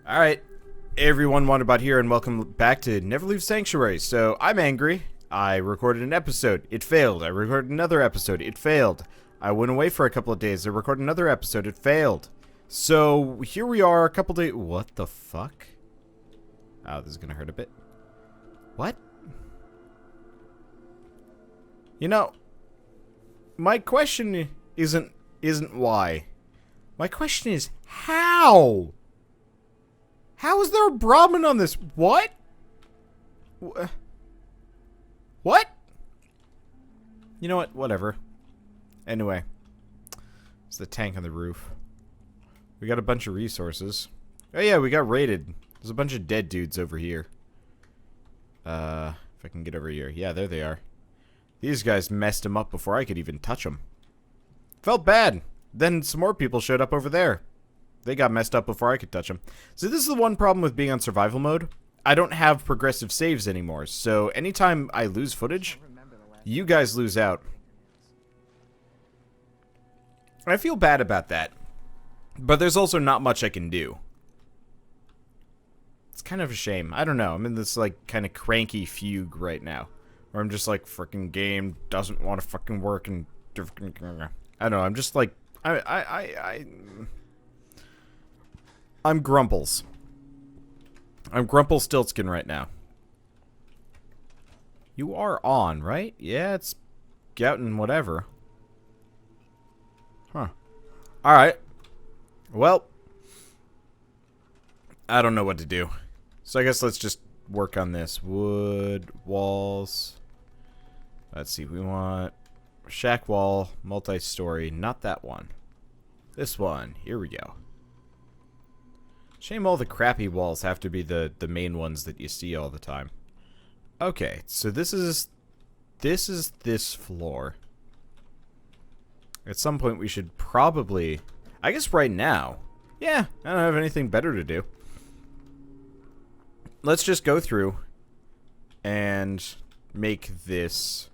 Alright, everyone, Wanderbot here, and welcome back to Never Leave Sanctuary. So, I'm angry. I recorded an episode. It failed. I recorded another episode. It failed. I went away for a couple of days. I recorded another episode. It failed. So, here we are a couple days... What the fuck? Oh, this is gonna hurt a bit. What? You know, my question isn't why. My question is how? How is there a Brahmin on this? What? What? You know what? Whatever. Anyway. It's the tank on the roof. We got a bunch of resources. Oh yeah, we got raided. There's a bunch of dead dudes over here. If I can get over here. Yeah, there they are. These guys messed him up before I could even touch them. Felt bad. Then some more people showed up over there. They got messed up before I could touch them. So this is the one problem with being on survival mode. I don't have progressive saves anymore. So anytime I lose footage, you guys lose out. I feel bad about that. But there's also not much I can do. It's kind of a shame. I don't know. I'm in this like kind of cranky fugue right now. Where I'm just like, freaking game doesn't want to fucking work and... I don't know. I'm just like... I'm Grumples. I'm Grumpelstiltskin right now. You are on, right? Yeah, it's Goutin whatever. Huh. Alright. Well. I don't know what to do. So I guess let's just work on this. Wood, walls. Let's see, we want shack wall, multi-story. Not that one. This one. Here we go. Shame all the crappy walls have to be the main ones that you see all the time. Okay, so this is this floor. At some point we should probably... I guess right now. Yeah, I don't have anything better to do. Let's just go through and make this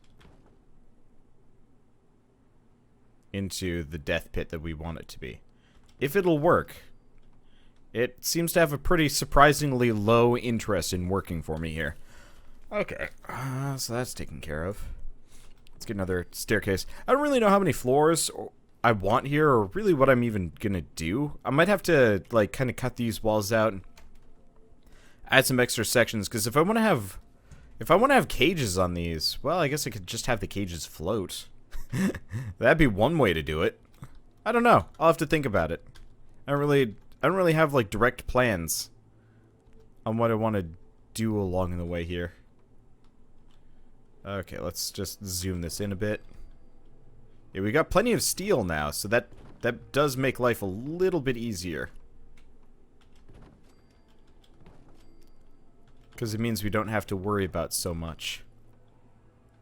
into the death pit that we want it to be. If it'll work... It seems to have a pretty surprisingly low interest in working for me here. Okay, so that's taken care of. Let's get another staircase. I don't really know how many floors I want here, or really what I'm even gonna do. I might have to, like, kind of cut these walls out and add some extra sections, because if I want to have cages on these, well, I guess I could just have the cages float. That'd be one way to do it. I don't know. I'll have to think about it. I don't really have, like, direct plans on what I want to do along the way here. Okay, let's just zoom this in a bit. Yeah, we got plenty of steel now, so that does make life a little bit easier. Because it means we don't have to worry about so much.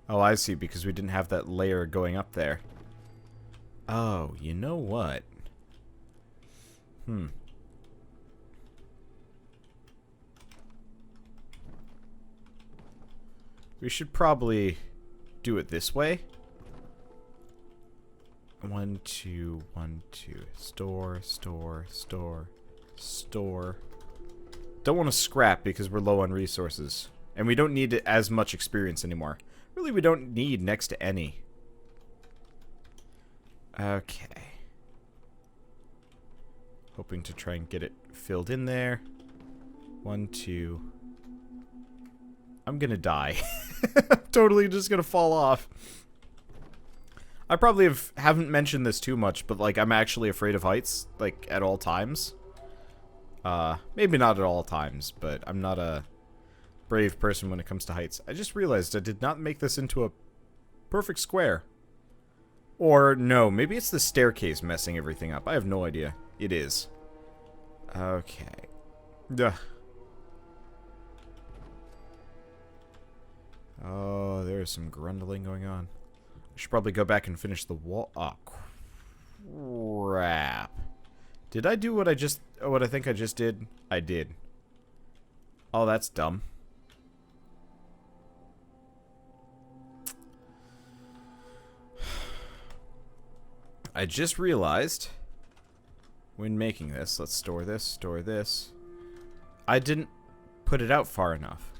Oh, I see, because we didn't have that layer going up there. Oh, you know what? We should probably do it this way. 1, 2, 1, 2. Store, store, store, store. Don't want to scrap because we're low on resources. And we don't need as much experience anymore. Really, we don't need next to any. Okay. Hoping to try and get it filled in there. 1, 2... I'm gonna die. I'm totally just gonna fall off. I probably haven't mentioned this too much, but like I'm actually afraid of heights, like at all times. Maybe not at all times, but I'm not a brave person when it comes to heights. I just realized I did not make this into a perfect square. Or no, maybe it's the staircase messing everything up. I have no idea. It is. Okay. Ugh. Oh, there's some grundling going on. I should probably go back and finish the wall. Oh, crap. Did I do what I think I just did? I did. Oh, that's dumb. I just realized when making this, let's store this, I didn't put it out far enough.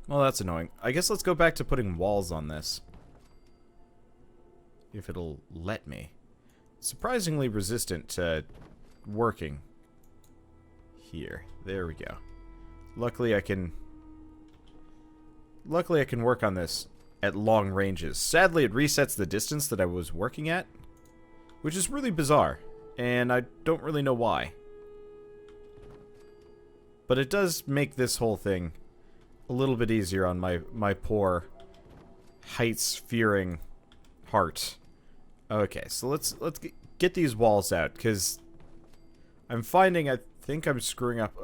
Well, that's annoying. I guess let's go back to putting walls on this. If it'll let me. Surprisingly resistant to working. Here. There we go. Luckily I can work on this at long ranges. Sadly, it resets the distance that I was working at, which is really bizarre, and I don't really know why. But it does make this whole thing a little bit easier on my poor heights-fearing heart. Okay, so let's get these walls out, because I'm finding I think I'm screwing up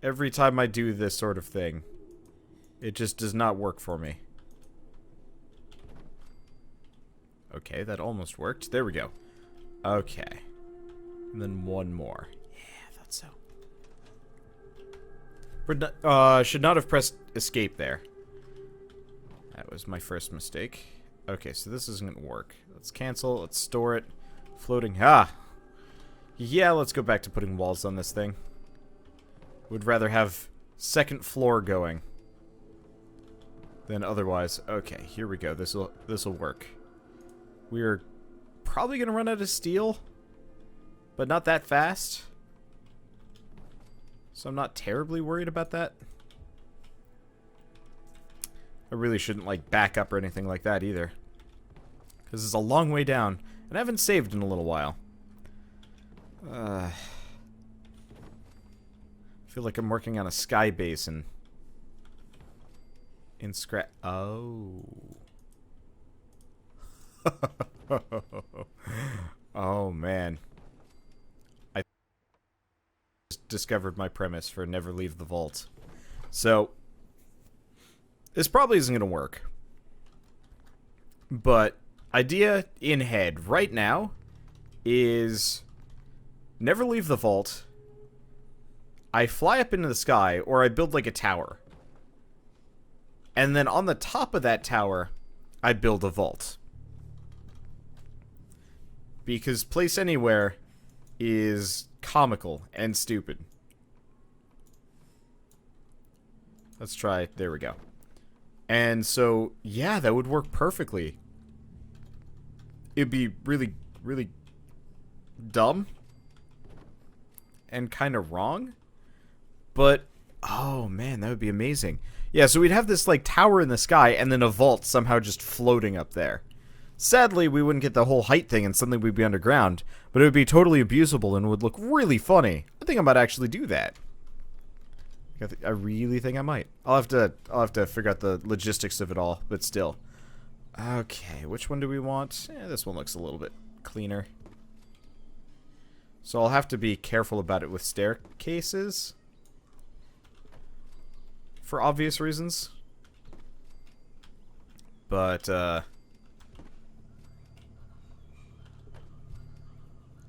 every time I do this sort of thing. It just does not work for me. Okay, that almost worked. There we go. Okay. And then one more. Yeah, I thought so. Should not have pressed escape there. That was my first mistake. Okay, so this isn't gonna work. Let's cancel. Let's store it. Floating. Ah! Yeah, let's go back to putting walls on this thing. Would rather have second floor going than otherwise. Okay, here we go. This'll work. We're probably gonna run out of steel, but not that fast. So I'm not terribly worried about that. I really shouldn't, like, back up or anything like that either, because it's a long way down, and I haven't saved in a little while. I feel like I'm working on a sky base in scrap. Oh. Oh, man. I just discovered my premise for never leave the vault. So, this probably isn't going to work. But, idea in head right now is never leave the vault. I fly up into the sky, or I build like a tower. And then on the top of that tower, I build a vault. Because place anywhere is comical and stupid. Let's try. There we go. And so, yeah, that would work perfectly. It'd be really, really dumb and kind of wrong. But, oh man, that would be amazing. Yeah, so we'd have this, like, tower in the sky and then a vault somehow just floating up there. Sadly, we wouldn't get the whole height thing and suddenly we'd be underground, but it would be totally abusable and would look really funny. I think I might actually do that. I really think I might. I'll have to figure out the logistics of it all, but still. Okay, which one do we want? This one looks a little bit cleaner. So I'll have to be careful about it with staircases. For obvious reasons. But,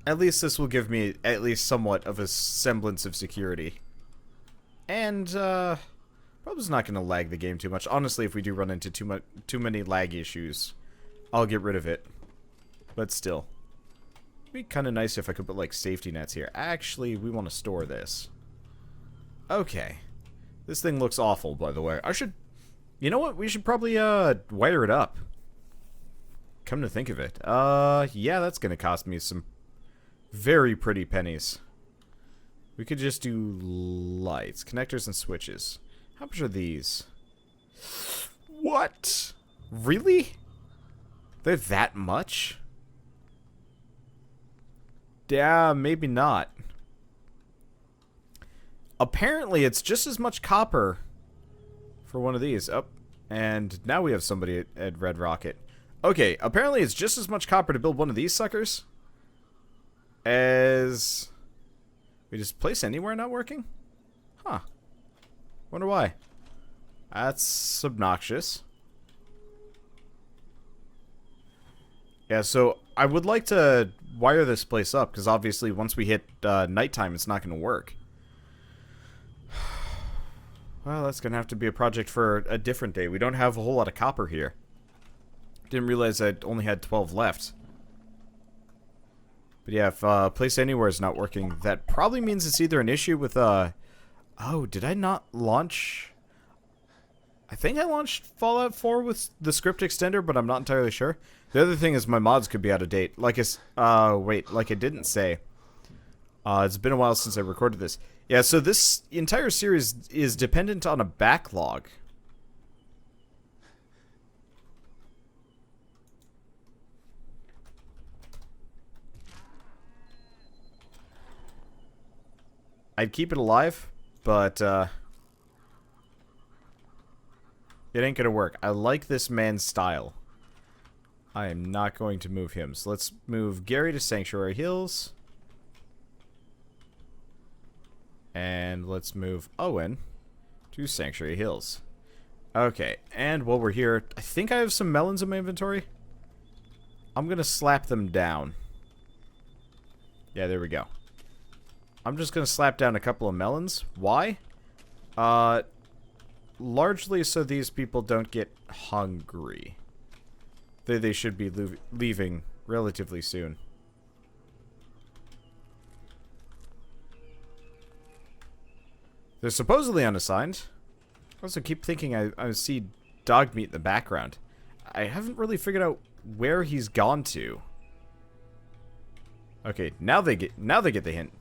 at least this will give me at least somewhat of a semblance of security. And, probably not going to lag the game too much. Honestly, if we do run into too many lag issues, I'll get rid of it. But still. It'd be kind of nice if I could put, like, safety nets here. Actually, we want to store this. Okay. This thing looks awful, by the way. You know what? We should probably, wire it up. Come to think of it. Yeah, that's going to cost me some very pretty pennies. We could just do lights, connectors, and switches. How much are these? What? Really? They're that much? Yeah, maybe not. Apparently, it's just as much copper for one of these. Oh, and now we have somebody at Red Rocket. Okay, apparently it's just as much copper to build one of these suckers as... We just place anywhere not working? Huh. Wonder why. That's obnoxious. Yeah, so I would like to wire this place up, because obviously once we hit nighttime, it's not going to work. Well, that's going to have to be a project for a different day. We don't have a whole lot of copper here. Didn't realize I only had 12 left. But yeah, if Place Anywhere is not working, that probably means it's either an issue with, oh, did I not launch? I think I launched Fallout 4 with the script extender, but I'm not entirely sure. The other thing is my mods could be out of date. Like it's, wait, like it didn't say. It's been a while since I recorded this. Yeah, so this entire series is dependent on a backlog. I'd keep it alive, but it ain't gonna work. I like this man's style. I am not going to move him. So let's move Gary to Sanctuary Hills. And let's move Owen to Sanctuary Hills. Okay, and while we're here, I think I have some melons in my inventory. I'm gonna slap them down. Yeah, there we go. I'm just gonna slap down a couple of melons. Why? Largely so these people don't get hungry. They should be leaving relatively soon. They're supposedly unassigned. I also keep thinking I see dog meat in the background. I haven't really figured out where he's gone to. Okay, now they get the hint.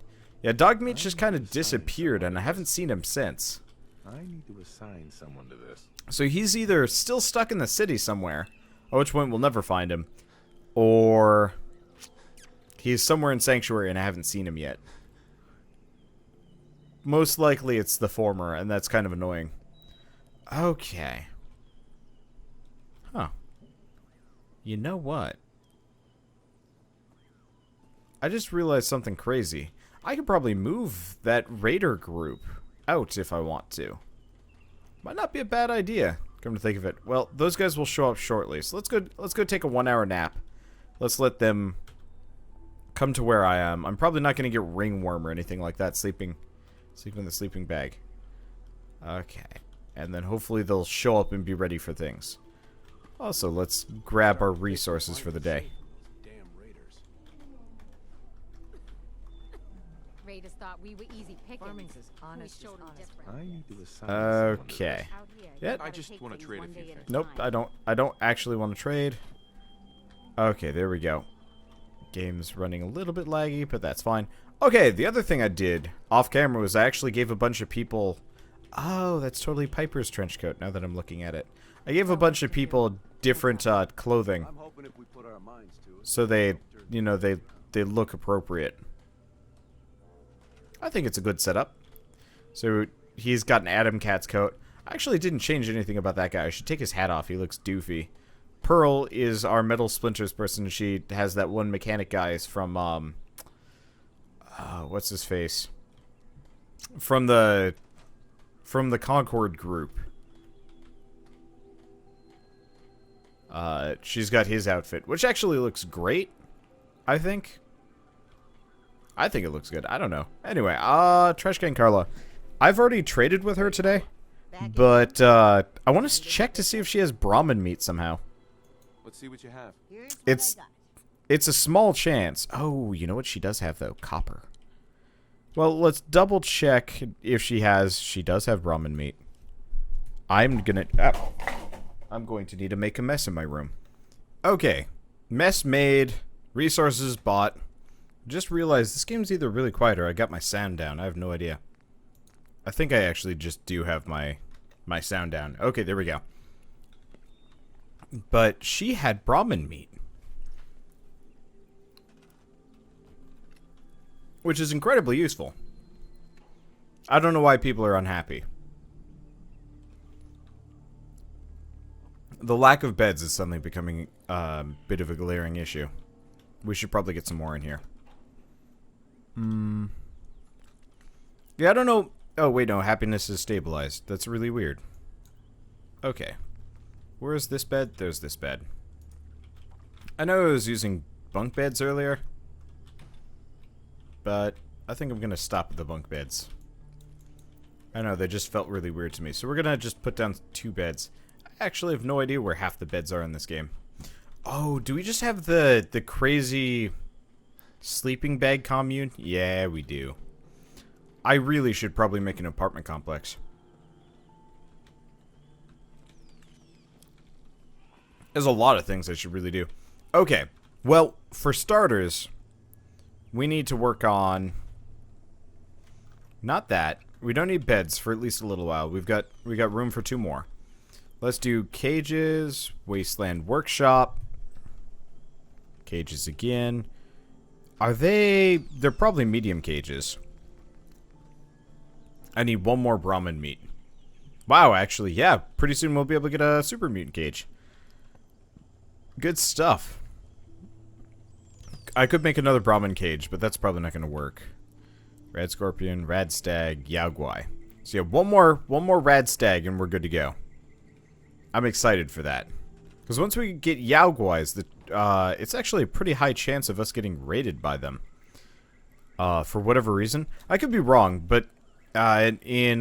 Yeah, Dogmeat just kind of disappeared, and I haven't seen him since. I need to assign someone to this. So he's either still stuck in the city somewhere, at which point we'll never find him, or he's somewhere in Sanctuary and I haven't seen him yet. Most likely it's the former, and that's kind of annoying. Okay. Huh. You know what? I just realized something crazy. I could probably move that raider group out if I want to. Might not be a bad idea, come to think of it. Well, those guys will show up shortly, so let's go take a 1-hour nap. Let's let them come to where I am. I'm probably not going to get ringworm or anything like that sleeping in the sleeping bag. Okay. And then hopefully they'll show up and be ready for things. Also, let's grab our resources for the day. Raiders thought we were easy pickings. Okay. Yeah. I just want to trade a few things. Nope, I don't actually want to trade. Okay, there we go. Game's running a little bit laggy, but that's fine. Okay, the other thing I did off camera was I actually gave a bunch of people... Oh, that's totally Piper's trench coat now that I'm looking at it. I gave a bunch of people different clothing. So they, you know, they look appropriate. I think it's a good setup. So he's got an Adam Cat's coat. I actually didn't change anything about that guy. I should take his hat off. He looks doofy. Pearl is our Metal Splinters person. She has that one mechanic guy from, what's his face? From the Concord group. She's got his outfit, which actually looks great, I think. I think it looks good. I don't know. Anyway, Trash Can Carla. I've already traded with her today, but I want to check to see if she has Brahmin meat somehow. Let's see what you have. It's a small chance. Oh, you know what she does have though? Copper. Well, let's double check if she does have Brahmin meat. I'm going to need to make a mess in my room. Okay. Mess made. Resources bought. Just realized this game's either really quiet or I got my sound down. I have no idea. I think I actually just do have my sound down. Okay, there we go. But she had Brahmin meat. Which is incredibly useful. I don't know why people are unhappy. The lack of beds is suddenly becoming a bit of a glaring issue. We should probably get some more in here. Yeah, I don't know. Oh, wait, no. Happiness is stabilized. That's really weird. Okay. Where is this bed? There's this bed. I know I was using bunk beds earlier. But I think I'm going to stop at the bunk beds. I know, they just felt really weird to me. So we're going to just put down 2 beds. I actually have no idea where half the beds are in this game. Oh, do we just have the crazy... Sleeping bag commune? Yeah, we do. I really should probably make an apartment complex. There's a lot of things I should really do. Okay, well, for starters, we need to work on... Not that. We don't need beds for at least a little while. We got room for 2 more. Let's do cages, Wasteland workshop. Cages again. Are they... They're probably medium cages. I need 1 more Brahmin meat. Wow, actually, yeah. Pretty soon we'll be able to get a super mutant cage. Good stuff. I could make another Brahmin cage, but that's probably not going to work. Rad Scorpion, Rad Stag, Yaogwai. So yeah, one more Rad Stag and we're good to go. I'm excited for that. Because once we get Yaogwais, it's actually a pretty high chance of us getting raided by them. For whatever reason. I could be wrong, but in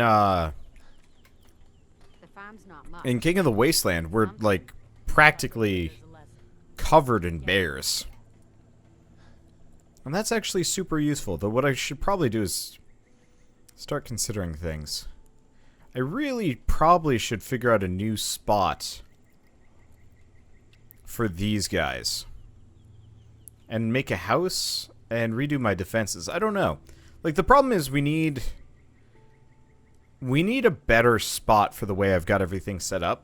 King of the Wasteland, we're like practically covered in bears. And that's actually super useful, though what I should probably do is start considering things. I really probably should figure out a new spot for these guys. And make a house and redo my defenses. I don't know. Like, the problem is we need a better spot for the way I've got everything set up.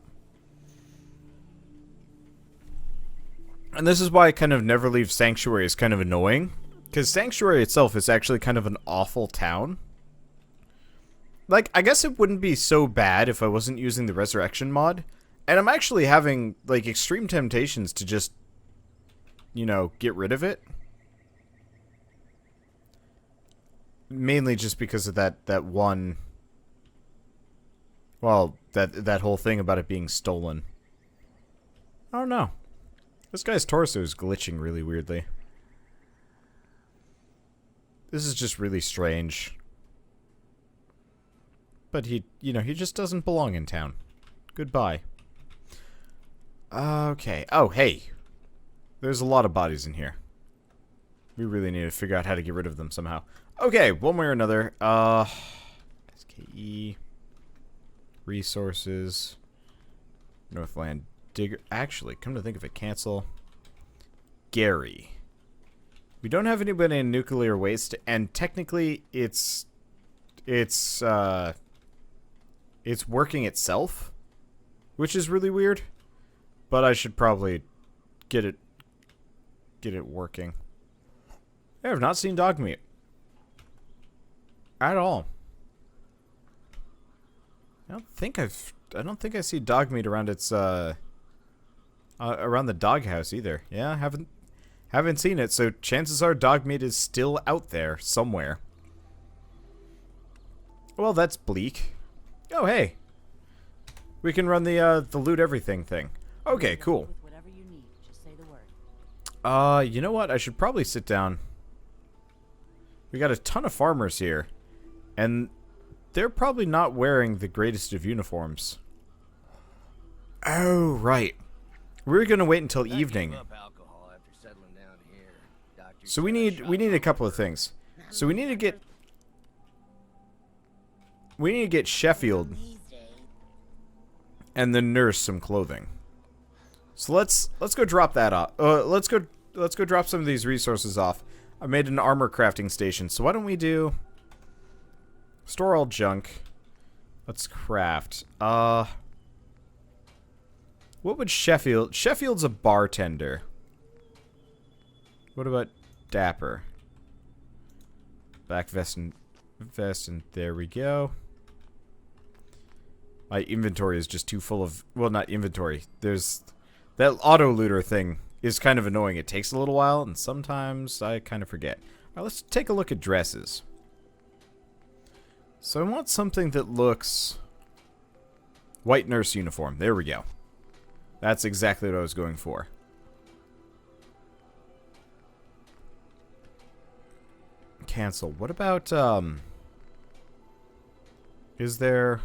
And this is why I kind of never leave Sanctuary is kind of annoying. Because Sanctuary itself is actually kind of an awful town. Like, I guess it wouldn't be so bad if I wasn't using the Resurrection mod. And I'm actually having, like, extreme temptations to just, you know, get rid of it. Mainly just because of that one... Well, that whole thing about it being stolen. I don't know. This guy's torso is glitching really weirdly. This is just really strange. But he just doesn't belong in town. Goodbye. Okay. Oh, hey. There's a lot of bodies in here. We really need to figure out how to get rid of them somehow. Okay, one way or another. SKE. Resources. Northland Digger. Actually, come to think of it, cancel. Gary. We don't have anybody in nuclear waste, and technically it's working itself, which is really weird. But I should probably get it working. I have not seen dog meat at all. I don't think I see dog meat around its around the doghouse either. Yeah, haven't seen it, so chances are dog meat is still out there somewhere. Well, that's bleak. Oh, hey. We can run the loot everything thing. Okay, cool. You know what? I should probably sit down. We got a ton of farmers here, and they're probably not wearing the greatest of uniforms. Oh, right. We're gonna wait until evening. So we need a couple of things. So we need to get Sheffield and the nurse some clothing. So let's go drop that off. Let's go drop some of these resources off. I made an armor crafting station, so why don't we do store all junk. Let's craft. What would Sheffield's a bartender. What about Dapper? Back vest and there we go. My inventory is just too full of, well, not inventory. There's that auto looter thing is kind of annoying. It takes a little while, and sometimes I kind of forget. All right, let's take a look at dresses. So I want something that looks white nurse uniform. There we go. That's exactly what I was going for. Cancel. What about, is there...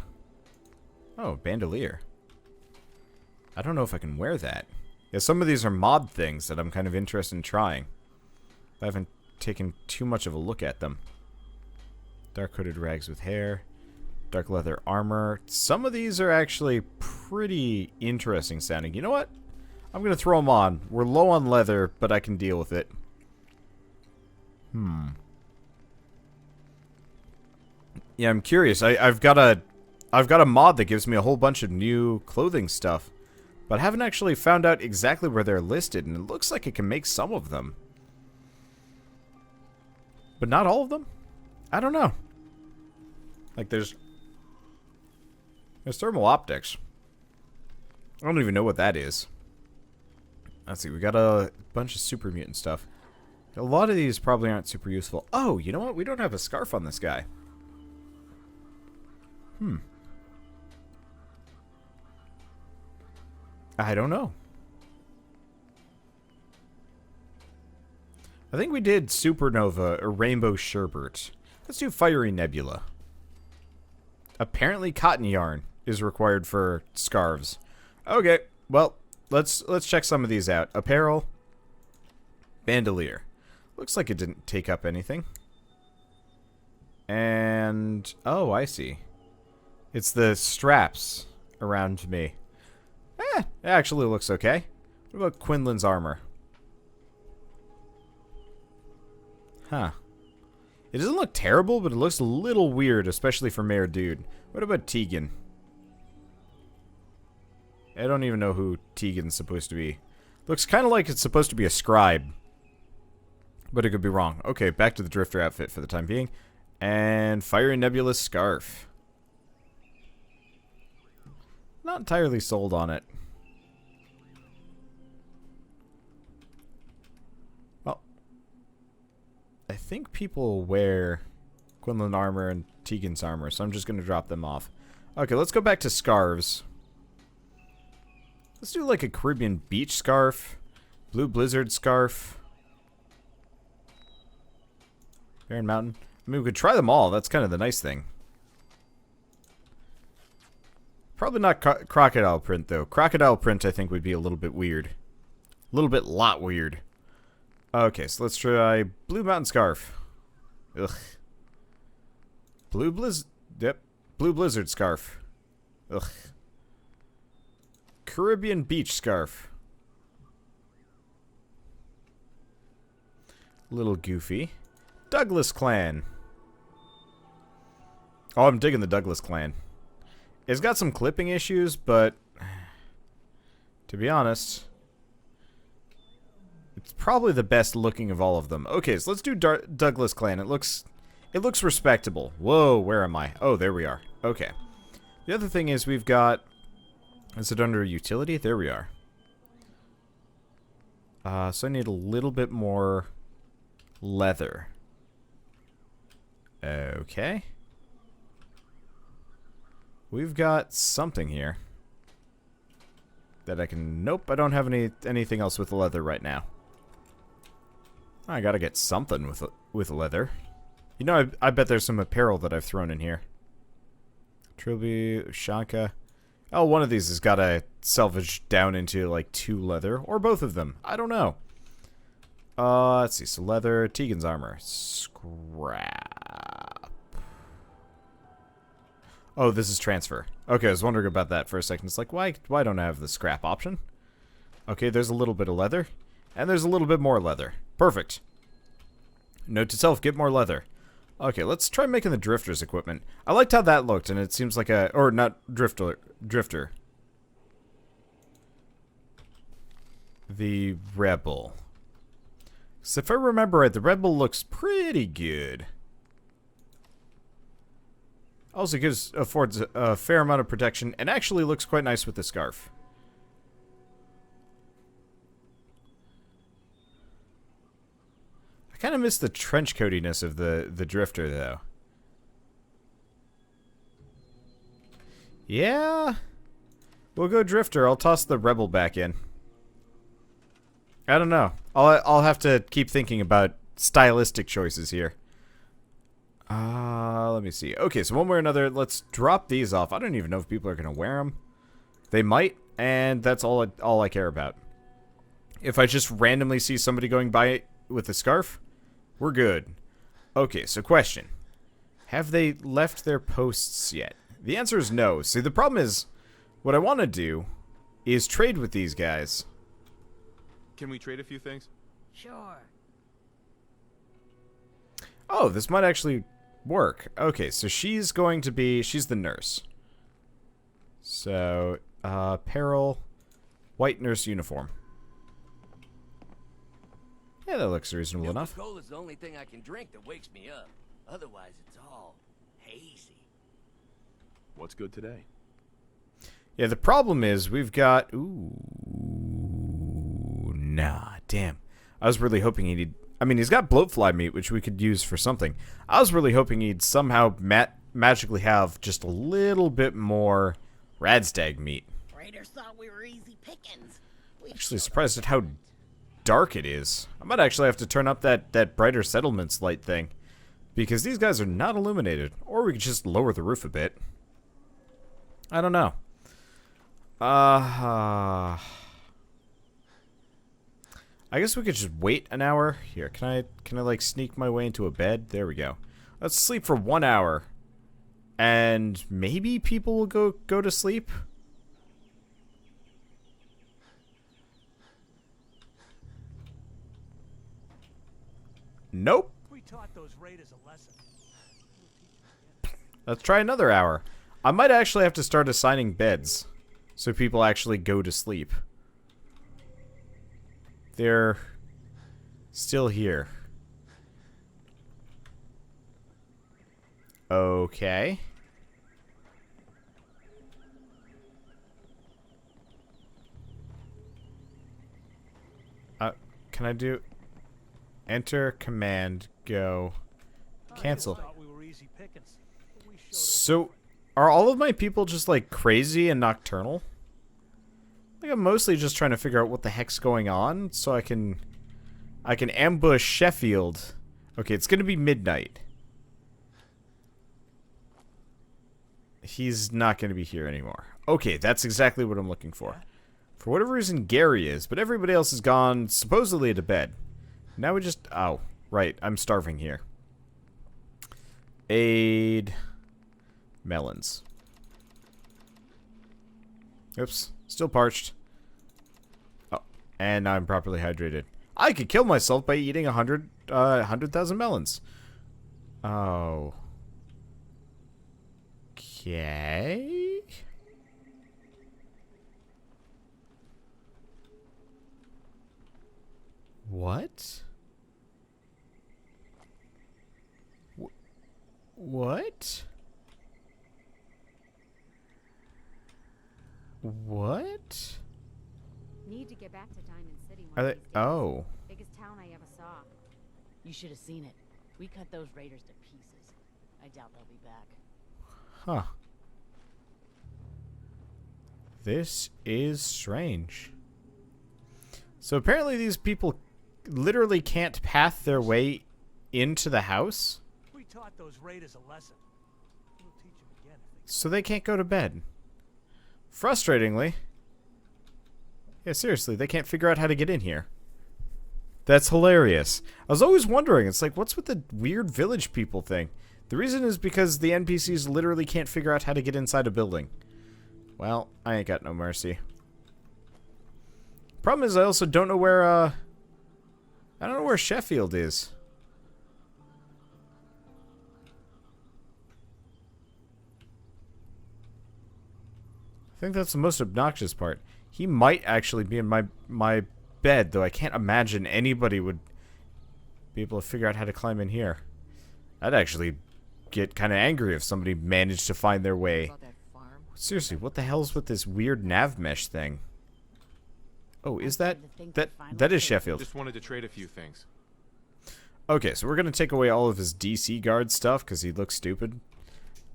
Oh, bandolier. I don't know if I can wear that. Yeah, some of these are mod things that I'm kind of interested in trying. I haven't taken too much of a look at them. Dark hooded rags with hair. Dark leather armor. Some of these are actually pretty interesting sounding. You know what? I'm going to throw them on. We're low on leather, but I can deal with it. Yeah, I'm curious. I've got a mod that gives me a whole bunch of new clothing stuff, but I haven't actually found out exactly where they're listed, and it looks like it can make some of them. But not all of them? I don't know. Like, there's thermal optics. I don't even know what that is. Let's see, we got a bunch of super mutant stuff. A lot of these probably aren't super useful. Oh, you know what? We don't have a scarf on this guy. I don't know. I think we did Supernova or Rainbow Sherbert. Let's do Fiery Nebula. Apparently cotton yarn is required for scarves. Okay, well, let's check some of these out. Apparel. Bandolier. Looks like it didn't take up anything. And oh, I see. It's the straps around me. It actually looks okay. What about Quinlan's armor? Huh. It doesn't look terrible, but it looks a little weird, especially for Mayor Dude. What about Tegan? I don't even know who Tegan's supposed to be. Looks kind of like it's supposed to be a scribe. But it could be wrong. Okay, back to the Drifter outfit for the time being. And Fiery Nebula's scarf. Not entirely sold on it. Well, I think people wear Quinlan armor and Tegan's armor, so I'm just going to drop them off. Okay, let's go back to scarves. Let's do like a Caribbean beach scarf, Blue Blizzard scarf, Barren Mountain. I mean, we could try them all. That's kind of the nice thing. Probably not crocodile print, though. Crocodile print, I think, would be a little bit weird. A little bit lot weird. Okay, so let's try Blue Mountain Scarf. Ugh. Blue Blizzard Scarf. Ugh. Caribbean Beach Scarf. Little goofy. Douglas Clan. Oh, I'm digging the Douglas Clan. It's got some clipping issues, but to be honest, it's probably the best looking of all of them. Okay, so let's do Douglas Clan. It looks respectable. Whoa, where am I? Oh, there we are. Okay. The other thing is we've got, is it under utility? There we are. So I need a little bit more leather. Okay. We've got something here that I can... Nope, I don't have anything else with leather right now. I gotta get something with leather. You know, I bet there's some apparel that I've thrown in here. Trilby, Shanka. Oh, one of these has got to salvage down into like 2 leather, or both of them. I don't know. Let's see. So leather, Tegan's armor, scrap. Oh, this is transfer. Okay, I was wondering about that for a second. It's like, why don't I have the scrap option? Okay, there's a little bit of leather, and there's a little bit more leather. Perfect. Note to self, get more leather. Okay, let's try making the Drifter's equipment. I liked how that looked, and it seems like a... Or, not Drifter. The Rebel. So if I remember right, the Rebel looks pretty good. Also affords a fair amount of protection, and actually looks quite nice with the scarf. I kind of miss the trench coatiness of the Drifter, though. Yeah. We'll go Drifter. I'll toss the Rebel back in. I don't know. I'll have to keep thinking about stylistic choices here. Let me see. Okay, so one way or another, let's drop these off. I don't even know if people are going to wear them. They might, and that's all I care about. If I just randomly see somebody going by with a scarf, We're good. Okay, so question. Have they left their posts yet? The answer is no. See, the problem is, what I want to do is trade with these guys. Can we trade a few things? Sure. Oh, this might actually work. Okay, so she's the nurse. So, apparel, white nurse uniform. Yeah, that looks reasonable enough. Coca-Cola's the only thing I can drink that wakes me up. Otherwise, it's all hazy. What's good today? Yeah, the problem is we've got... Ooh, nah, damn. I was really hoping he'd... I mean, he's got bloatfly meat, which we could use for something. I was really hoping he'd somehow magically have just a little bit more radstag meat. Raiders thought we were easy pickings. Actually surprised at how dark it is. I might actually have to turn up that brighter settlements light thing. Because these guys are not illuminated. Or we could just lower the roof a bit. I don't know. I guess we could just wait an hour. Here, can I like sneak my way into a bed? There we go. Let's sleep for 1 hour. And maybe people will go to sleep. Nope. We taught those raiders a lesson. Let's try another hour. I might actually have to start assigning beds so people actually go to sleep. They're still here. Okay. Can I do enter command go cancel? Thought we were easy pickings. But we showed So are all of my people just like crazy and nocturnal? Like I'm mostly just trying to figure out what the heck's going on so I can ambush Sheffield. Okay, it's gonna be midnight. He's not gonna be here anymore. Okay, that's exactly what I'm looking for. For whatever reason, Gary is, but everybody else is gone, supposedly to bed. Now we just... Oh, right, I'm starving here. Aid... melons. Oops, still parched. Oh, and I'm properly hydrated. I could kill myself by eating 100,000 melons. Oh. Okay. What? What? What? Need to get back to Diamond City. Are One they? of these days. Oh. Biggest town I ever saw. You should have seen it. We cut those raiders to pieces. I doubt they'll be back. Huh. This is strange. So apparently these people literally can't path their way into the house, we taught those raiders a lesson. We'll teach them again if they so they can't go to bed. Frustratingly. Yeah, seriously, they can't figure out how to get in here. That's hilarious. I was always wondering, it's like, what's with the weird village people thing? The reason is because the NPCs literally can't figure out how to get inside a building. Well, I ain't got no mercy. Problem is, I also don't know where, I don't know where Sheffield is. I think that's the most obnoxious part. He might actually be in my bed, though I can't imagine anybody would be able to figure out how to climb in here. I'd actually get kind of angry if somebody managed to find their way. About that farm. Seriously, what the hell's with this weird nav mesh thing? Oh, is that that is Sheffield. Just wanted to trade a few things. Okay, so we're gonna take away all of his DC guard stuff because he looks stupid.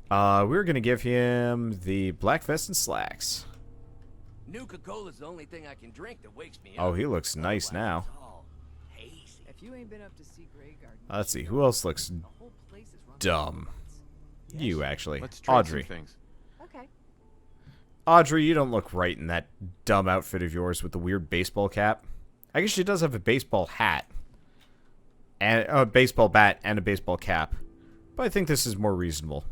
We're gonna give him the black vest and slacks. New Coca-Cola's the only thing I can drink that wakes me up. Oh, he looks nice Otherwise, now. it's all hazy. If you ain't been up to see Grey Garden, Let's see, who else looks the whole place is run by dumb? robots. You actually, Let's trade Audrey. some things. Okay. Audrey, you don't look right in that dumb outfit of yours with the weird baseball cap. I guess she does have a baseball hat. and a baseball bat and a baseball cap. But I think this is more reasonable.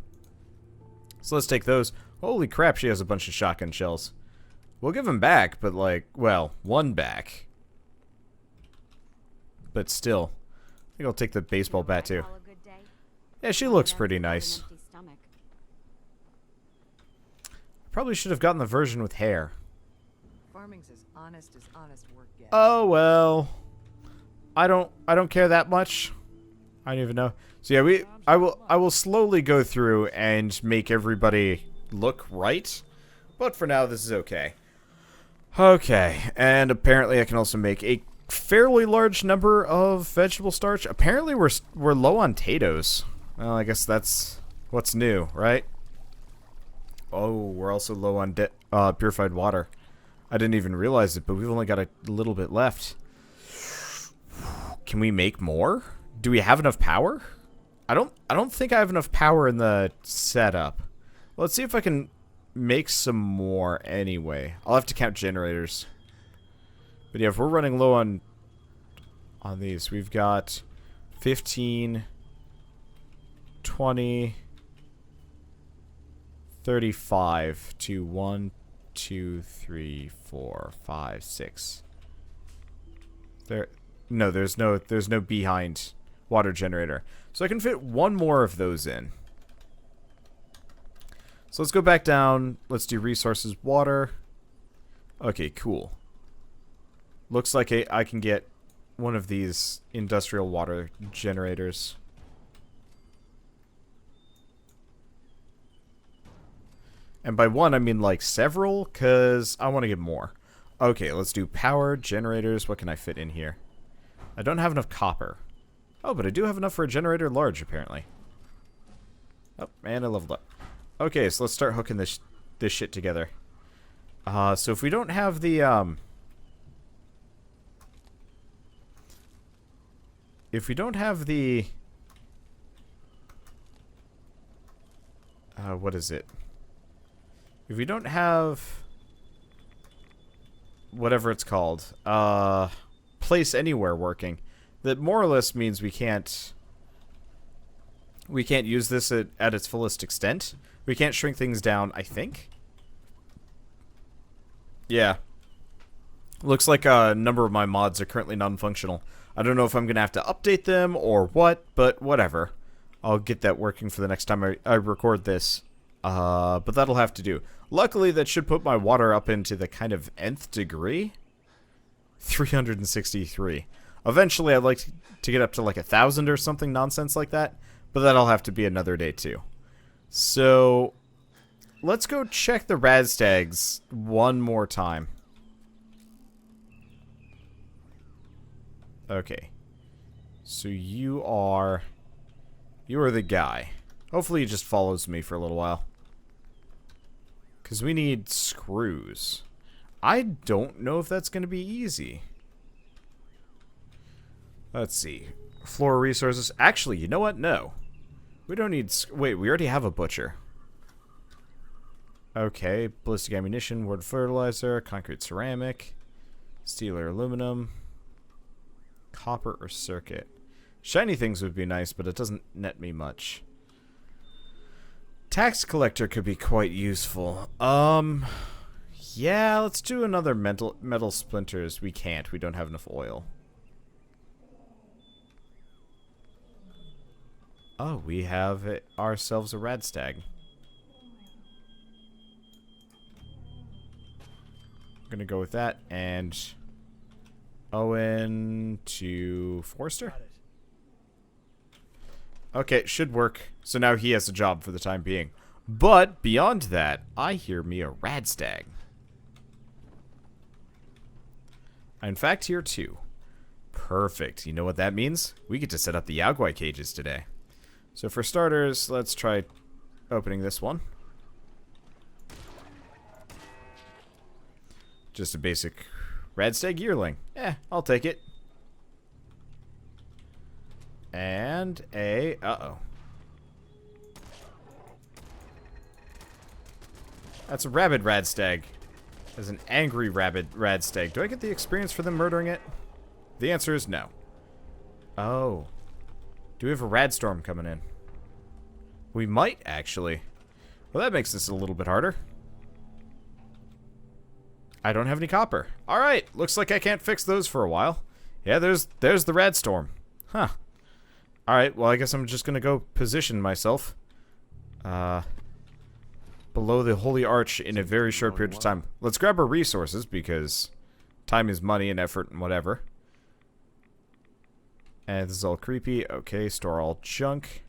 So let's take those. Holy crap, she has a bunch of shotgun shells. We'll give them back, but like, well, one back. But still, I think I'll take the baseball bat too. Call a good day? Yeah, she looks That's pretty with an nice. empty stomach. Probably should have gotten the version with hair. Farming's as honest work gets. Oh well. I don't care that much. I don't even know. So yeah, I will slowly go through and make everybody look right. But for now this is okay. Okay, and apparently I can also make a fairly large number of vegetable starch. Apparently we're low on potatoes. Well, I guess that's what's new, right? Oh, we're also low on purified water. I didn't even realize it, but we've only got a little bit left. Can we make more? Do we have enough power? I don't think I have enough power in the setup. Let's see if I can make some more anyway. I'll have to count generators. But yeah, if we're running low on these, we've got 15, 20, 35 to 1, 2, 3, 4, 5, 6. There's no behind water generator. So I can fit one more of those in. So let's go back down. Let's do resources, water. Okay, cool. Looks like I can get one of these industrial water generators. And by one, I mean like several, because I want to get more. Okay, let's do power generators. What can I fit in here? I don't have enough copper. Oh, but I do have enough for a generator large, apparently. Oh, and I leveled up. Okay, so let's start hooking this shit together. So if we don't have the, if we don't have the, what is it? If we don't have whatever it's called, place anywhere working, that more or less means we can't use this at its fullest extent. We can't shrink things down, I think. Yeah. Looks like a number of my mods are currently non-functional. I don't know if I'm going to have to update them or what, but whatever. I'll get that working for the next time I record this. But that'll have to do. Luckily, that should put my water up into the kind of nth degree. 363. Eventually, I'd like to get up to like 1,000 or something nonsense like that. But that'll have to be another day, too. So, let's go check the Radstags one more time. Okay. So, you are the guy. Hopefully, he just follows me for a little while. Because we need screws. I don't know if that's going to be easy. Let's see. Floor resources. Actually, you know what? No. We don't need... Wait, we already have a butcher. Okay. Ballistic ammunition, wood fertilizer, concrete ceramic, steel or aluminum, copper or circuit. Shiny things would be nice, but it doesn't net me much. Tax collector could be quite useful. Yeah, let's do another metal splinters. We can't. We don't have enough oil. Oh, we have ourselves a Radstag. I'm gonna go with that, and Owen to Forster. Okay, should work. So now he has a job for the time being. But beyond that, I hear me a Radstag. I in fact hear two. Perfect. You know what that means? We get to set up the Yaguai cages today. So for starters, let's try opening this one. Just a basic Radstag yearling. I'll take it. And a... Uh-oh. That's a rabid Radstag. That's an angry rabid Radstag. Do I get the experience for them murdering it? The answer is no. Oh. Do we have a rad storm coming in? We might, actually. Well, that makes this a little bit harder. I don't have any copper. Alright, looks like I can't fix those for a while. Yeah, there's the rad storm. Huh. Alright, well, I guess I'm just gonna go position myself below the Holy Arch in a very short period of time. Let's grab our resources, because time is money and effort and whatever. And this is all creepy. Okay, store all junk.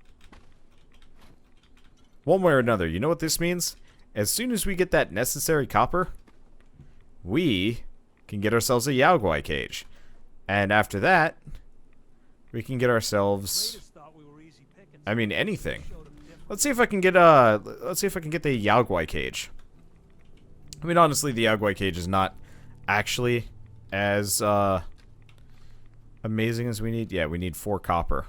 One way or another, you know what this means? As soon as we get that necessary copper, we can get ourselves a Yaoguai cage. And after that, we can get ourselves... Raiders thought we were easy pickings. I mean, anything. Showed 'em different. Let's see if I can get the Yaoguai cage. I mean, honestly, the Yaoguai cage is not actually as amazing as we need. Yeah, we need 4 copper.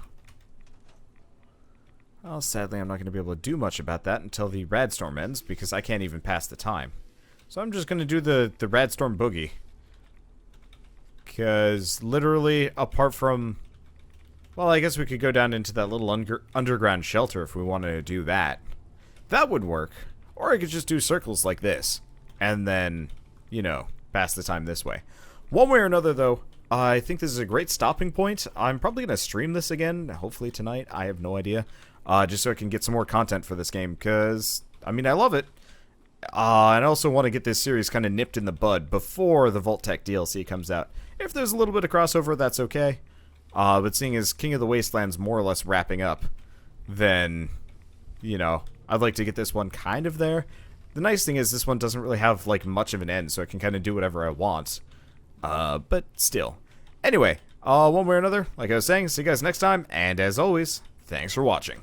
Well, sadly, I'm not going to be able to do much about that until the Radstorm ends, because I can't even pass the time. So I'm just going to do the Radstorm Boogie. Because, literally, apart from... Well, I guess we could go down into that little underground shelter if we wanted to do that. That would work. Or I could just do circles like this. And then, you know, pass the time this way. One way or another, though, I think this is a great stopping point. I'm probably going to stream this again, hopefully tonight. I have no idea. Just so I can get some more content for this game, because, I mean, I love it. And I also want to get this series kind of nipped in the bud before the Vault-Tec DLC comes out. If there's a little bit of crossover, that's okay. But seeing as King of the Wasteland's more or less wrapping up, then, you know, I'd like to get this one kind of there. The nice thing is this one doesn't really have, like, much of an end, so I can kind of do whatever I want. But still. Anyway, one way or another, like I was saying, see you guys next time, and as always, thanks for watching.